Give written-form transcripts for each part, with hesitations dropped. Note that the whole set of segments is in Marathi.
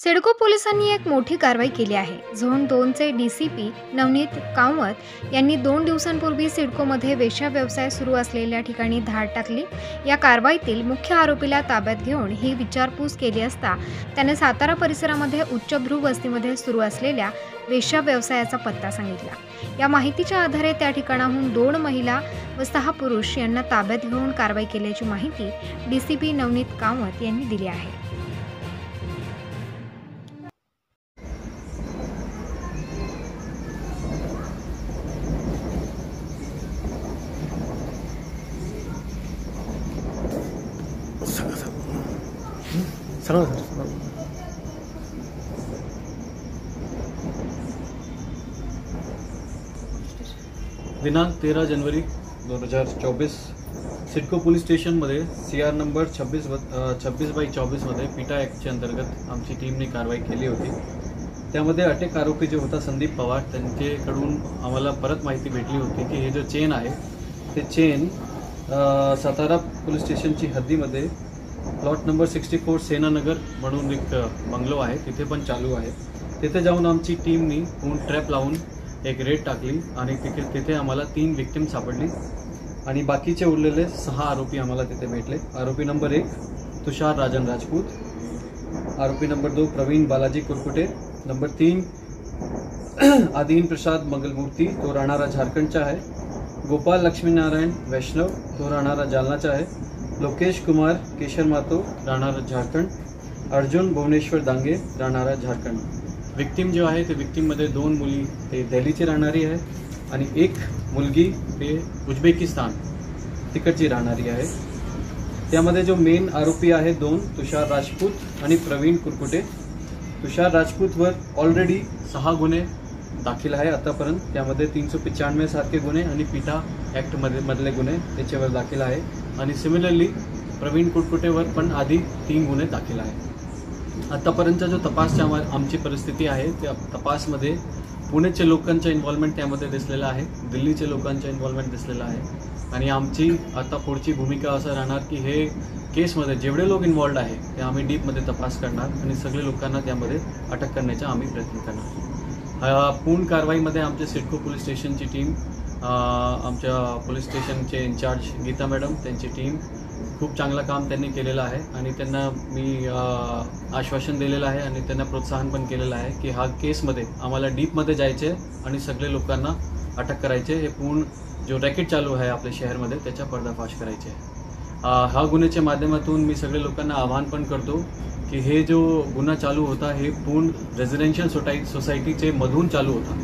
सिडको पोलिसांनी एक मोठी कारवाई केली आहे। झोन 2 चे डीसीपी नवनीत कामत यांनी 2 दिवसांपूर्वी सिडकोमध्ये वेश्या व्यवसाय सुरू असलेल्या ठिकाणी धाड टाकली। या कारवाईतील मुख्य आरोपीला ताब्यात घेऊन ही विचारपूस केली असता त्याने सातारा परिसरामध्ये उच्चभ्रू वस्तीमध्ये सुरू असलेल्या वेश्या व्यवसायाचा पत्ता सांगितला। या माहितीच्या आधारे त्या ठिकाणाहून 2 महिला व 6 पुरुष यांना ताब्यात घेऊन कारवाई केल्याची माहिती डीसीपी नवनीत कामत यांनी दिली आहे। दिनांक 13 जनवरी 2024 सिडको पोलीस स्टेशनमध्ये CR नंबर 26/24 मध्ये पिटा ॲक्टच्या अंतर्गत आमची टीमने कारवाई केली होती। त्यामध्ये अटक आरोपी जो होता संदीप पवार, त्यांच्याकडून आम्हाला परत माहिती भेटली होती की हे जो चेन आहे ते chain Satara police स्टेशनची हद्दीमध्ये plot number 64 सेनानगर म्हणून एक बंगलो आहे, तिथे पण चालू आहे। तिथे जाऊन आमची टीमनी ट्रॅप लावून एक रेड टाकली आणि तिथे आम्हाला 3 विक्टिम सापडली आणि बाकीचे उरलेले 6 आरोपी आम्हाला तिथे भेटले। आरोपी नंबर 1 तुषार राजन राजपूत, आरोपी नंबर 2 प्रवीण बालाजी कुरकुटे, नंबर 3 आदिन प्रसाद मंगलमूर्ती, तो राहणारा झारखंडचा आहे, गोपाल लक्ष्मीनारायण वैष्णव, तो राहणारा जालनाचा आहे, लोकेश कुमार केशर मातो, राहणारा झारखंड, अर्जुन भुवनेश्वर दांगे, राहणारा झारखंड। विक्टिम जो आहे ते विक्टिममध्ये 2 मुली ते दिल्लीची राहणारी आहे आणि 1 मुलगी ते उझबेकिस्तान तिकडची राहणारी आहे। त्यामध्ये जो मेन आरोपी आहे 2 तुषार राजपूत आणि प्रवीण कुरकुटे। तुषार राजपूतवर ऑलरेडी 6 गुन्हे दाखल आहे आतापर्यंत, त्यामध्ये 395 सारखे गुन्हे आणि पिटा ॲक्टमधले गुन्हे त्याच्यावर दाखल आहे आणि सिमिलरली प्रवीण कुरकुटेवर पण आधी 3 गुन्हे दाखल आहे। आतापर्यंतचा जो तपासच्या आमची परिस्थिती आहे त्या तपासमध्ये पुणेच्या लोकांचा इन्व्हॉल्वमेंट त्यामध्ये दिसलेला आहे, दिल्लीच्या लोकांचा इन्व्हॉल्वमेंट दिसलेला आहे आणि आमची आता पुढची भूमिका असं राहणार की हे केसमध्ये जेवढे लोक इन्व्हॉल्वड आहे ते आम्ही डीपमध्ये तपास करणार आणि सगळे लोकांना त्यामध्ये अटक करण्याचा आम्ही प्रयत्न करणार। पूर्ण कारवाईमध्ये आमच्या सिडको पोलीस स्टेशनची टीम, आमच्या पोलीस स्टेशनचे इन्चार्ज गीता मॅडम, त्यांची टीम खूप चांगलं काम त्यांनी केलेलं आहे आणि त्यांना मी आश्वासन दिलेलं आहे आणि त्यांना प्रोत्साहन पण केलेलं आहे की हा केसमध्ये आम्हाला डीपमध्ये जायचे आणि सगळे लोकांना अटक करायचे। हे पूर्ण जो रॅकेट चालू आहे आपल्या शहरामध्ये त्याचा पर्दाफाश करायचे आहे। हा गुन्ह्याच्या माध्यमातून मी सगळे लोकांना आवाहन पण करतो की हे जो गुन्हा चालू होता हे पूर्ण रेझिडेन्शियल सोसायटीचे मधून चालू होता,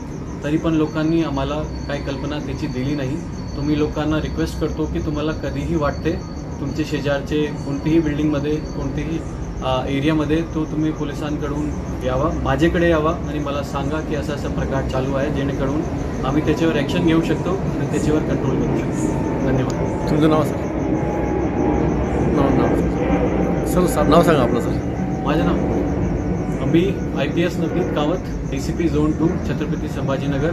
तरी पण लोकांनी आम्हाला काही कल्पना त्याची दिली नाही। तुम्ही लोकांना रिक्वेस्ट करतो की तुम्हाला कधीही वाटते तुमचे शेजारचे कोणतीही बिल्डिंगमध्ये कोणतीही एरियामध्ये तो तुम्ही पोलिसांकडून यावा, माझ्याकडे यावा आणि मला सांगा की असा असा प्रकार चालू आहे, जेणेकरून आम्ही त्याच्यावर ॲक्शन घेऊ शकतो आणि त्याच्यावर कंट्रोल करू शकतो। धन्यवाद। तुमचं नाव सर? नाव सांगा आपलं सर। माझं नाव IPS Navneet Kamat, DCP zone 2 Chhatrapati Sambhajinagar.